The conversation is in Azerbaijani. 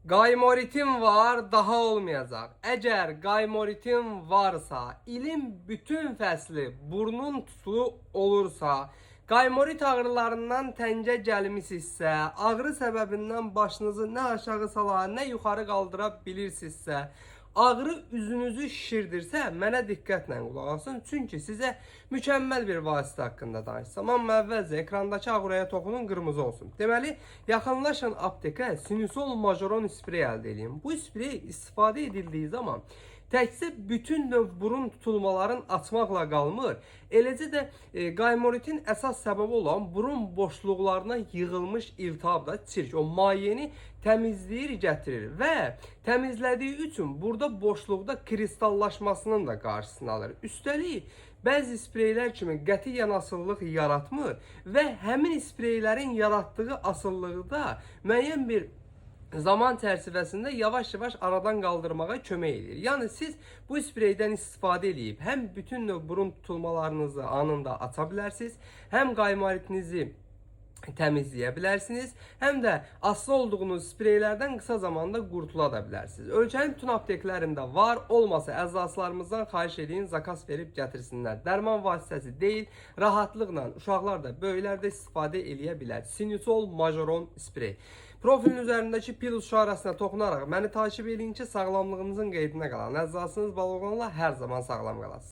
Qaymoritin var, daha olmayacaq. Əgər qaymoritin varsa, ilin bütün fəsli burnun tutulu olursa, qaymorit ağrılarından təngə gəlmisinizsə, ağrı səbəbindən başınızı nə aşağı sala, nə yuxarı qaldıra bilirsinizsə, ağrı üzünüzü şişirdirsə, mənə diqqətlə qulaq asın. Çünki sizə mükəmməl bir vasitə haqqında danışsam. Amma əvvəlcə ekrandakı ağrıya toxunun, qırmızı olsun. Deməli, yaxınlaşın aptekə Sinusol Majoron sprey əldə edin. Bu sprey istifadə edildiyi zaman təkcə bütün növ burun tutulmaların açmaqla qalmır. Eləcə də qaymoritin əsas səbəbi olan burun boşluqlarına yığılmış iltihab da çirk, o mayyəni təmizləyir, gətirir və təmizlədiyi üçün burada boşluqda kristallaşmasının da qarşısını alır. Üstəlik, bəzi spreylər kimi qətiyyən asıllıq yaratmır və həmin spreylərin yaratdığı asıllığı müəyyən bir zaman çərçivəsində yavaş-yavaş aradan qaldırmağa kömək edir. Yəni siz bu spreydən istifadə edib həm bütün növ burun tutulmalarınızı anında aça bilərsiniz, həm qaymoritinizi təmizləyə bilərsiniz, həm də asılı olduğunuz spreylərdən qısa zamanda qurtula da bilərsiniz. Ölkənin bütün apteklərində var, olmasa əczaçılarımızdan xahiş edin, zakas verib gətirsinlər. Dərman vasitəsi deyil, rahatlıqla uşaqlar da, böyüklər də istifadə eləyə bilər. Sinusol Majoron sprey. Profilin üzərindəki pil işarəsinə toxunaraq məni takip edin ki, sağlamlığınızın qeydinə qalan əczacınız Baloqanla hər zaman sağlam qalasınız.